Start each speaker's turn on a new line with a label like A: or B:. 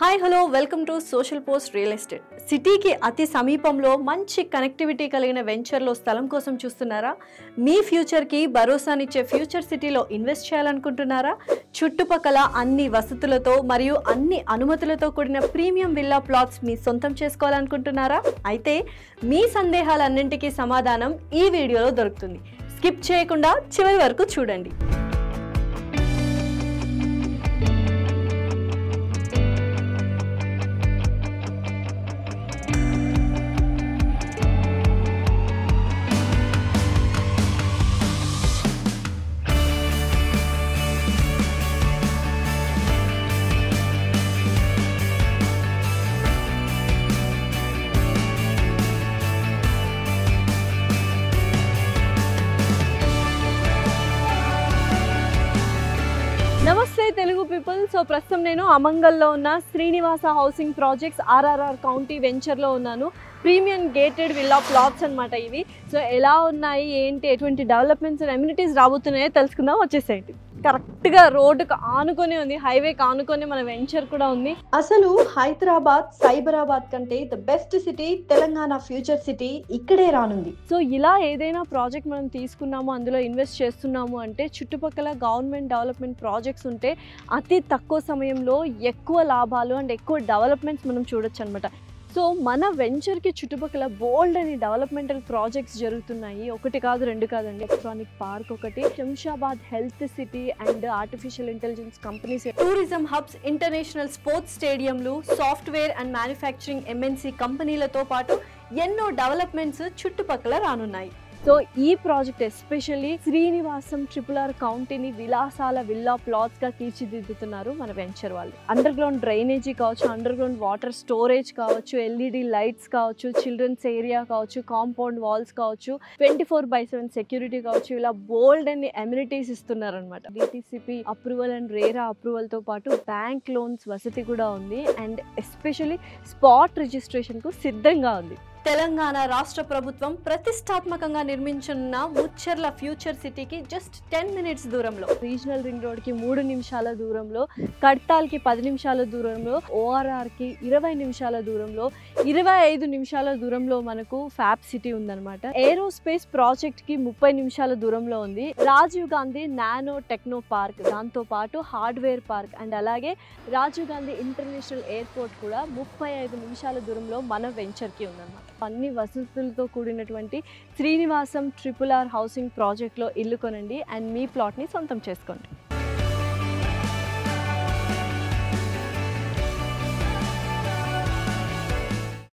A: Hi hello welcome to social post real estate. సిటీకి అతి సమీపంలో మంచి కనెక్టివిటీ కలిగిన వెంచర్లో స్థలం కోసం చూస్తున్నారా? మీ ఫ్యూచర్కి భరోసానిచ్చే ఫ్యూచర్ సిటీలో ఇన్వెస్ట్ చేయాలనుకుంటున్నారా? చుట్టుపక్కల అన్ని వసతులతో మరియు అన్ని అనుమతులతో కూడిన ప్రీమియం విల్లా ప్లాట్స్ మీ సొంతం చేసుకోవాలనుకుంటున్నారా? అయితే మీ సందేహాలన్నింటికీ సమాధానం ఈ వీడియోలో దొరుకుతుంది. స్కిప్ చేయకుండా చివరి వరకు చూడండి. నమస్తే తెలుగు పీపుల్. సో ప్రస్తుతం నేను అమంగల్లో ఉన్న Srinivasa housing projects RRR county వెంచర్లో ఉన్నాను. ప్రీమియం గేటెడ్ విల్లా ప్లాట్స్ అనమాట ఇవి. సో ఎలా ఉన్నాయి, ఏంటి, ఎటువంటి డెవలప్మెంట్స్ అండ్ అమ్యూనిటీస్ రాబోతున్నాయో తెలుసుకుందాం. వచ్చేసేయండి. కరెక్ట్గా రోడ్డుకు ఆనుకొని ఉంది, హైవేకి ఆనుకొని మన వెంచర్ కూడా ఉంది. అసలు హైదరాబాద్ సైబరాబాద్ కంటే the best city Telangana future city ఇక్కడే రానుంది. సో ఇలా ఏదైనా ప్రాజెక్ట్ మనం తీసుకున్నాము, అందులో ఇన్వెస్ట్ చేస్తున్నాము అంటే చుట్టుపక్కల గవర్నమెంట్ డెవలప్మెంట్ ప్రాజెక్ట్స్ ఉంటే అతి తక్కువ సమయంలో ఎక్కువ లాభాలు అండ్ ఎక్కువ డెవలప్మెంట్స్ మనం చూడొచ్చు అనమాట. సో మన వెంచర్కి చుట్టుపక్కల బోల్డ్ అని డెవలప్మెంటల్ ప్రాజెక్ట్స్ జరుగుతున్నాయి. ఒకటి కాదు, రెండు కాదండి. ఎలక్ట్రానిక్ పార్క్ ఒకటి, Shamshabad health city and artificial intelligence companies, tourism hubs, international sports స్టేడియంలు, సాఫ్ట్వేర్ అండ్ మ్యానుఫ్యాక్చరింగ్ ఎంఎన్సీ కంపెనీలతో పాటు ఎన్నో డెవలప్మెంట్స్ చుట్టుపక్కల రానున్నాయి. సో ఈ ప్రాజెక్ట్ ఎస్పెషల్లీ శ్రీనివాసం RRR కౌంటీని విలాసాల విల్లా ప్లాట్స్గా తీర్చిదిద్దుతున్నారు మన వెంచర్ వాళ్ళు. అండర్ గ్రౌండ్ డ్రైనేజీ కావచ్చు, అండర్ గ్రౌండ్ వాటర్ స్టోరేజ్ కావచ్చు, ఎల్ఈడి లైట్స్ కావచ్చు, చిల్డ్రన్స్ ఏరియా కావచ్చు, కాంపౌండ్ వాల్స్ కావచ్చు, 24/7 సెక్యూరిటీ కావచ్చు, ఇలా బోల్డ్ అన్ని అమ్యూనిటీస్ ఇస్తున్నారనమాట. డిటిసిపి అప్రూవల్ అండ్ రేరా అప్రూవల్తో పాటు బ్యాంక్ లోన్స్ వసతి కూడా ఉంది. అండ్ ఎస్పెషల్లీ స్పాట్ రిజిస్ట్రేషన్కు సిద్ధంగా ఉంది. తెలంగాణ రాష్ట్ర ప్రభుత్వం ప్రతిష్టాత్మకంగా నిర్మించనున్న ముచ్చర్ల ఫ్యూచర్ సిటీకి జస్ట్ 10 minutes దూరంలో, రీజనల్ రింగ్ రోడ్కి 3 నిమిషాల దూరంలో, కడ్తాల్కి 10 నిమిషాల దూరంలో, ఓఆర్ఆర్కి 20 నిమిషాల దూరంలో, 25 నిమిషాల దూరంలో మనకు ఫ్యాబ్ సిటీ ఉందన్నమాట. ఏరోస్పేస్ ప్రాజెక్ట్కి 30 నిమిషాల దూరంలో ఉంది. Rajiv Gandhi nano techno park, దాంతో పాటు హార్డ్వేర్ పార్క్ అండ్ అలాగే రాజీవ్ గాంధీ ఇంటర్నేషనల్ ఎయిర్పోర్ట్ కూడా 35 నిమిషాల దూరంలో మన వెంచర్కి ఉందన్నమాట. అన్ని వసతులతో కూడినటువంటి శ్రీనివాసం RRR హౌసింగ్ ప్రాజెక్ట్లో ఇల్లు కొనండి అండ్ మీ ప్లాట్ని సొంతం చేసుకోండి.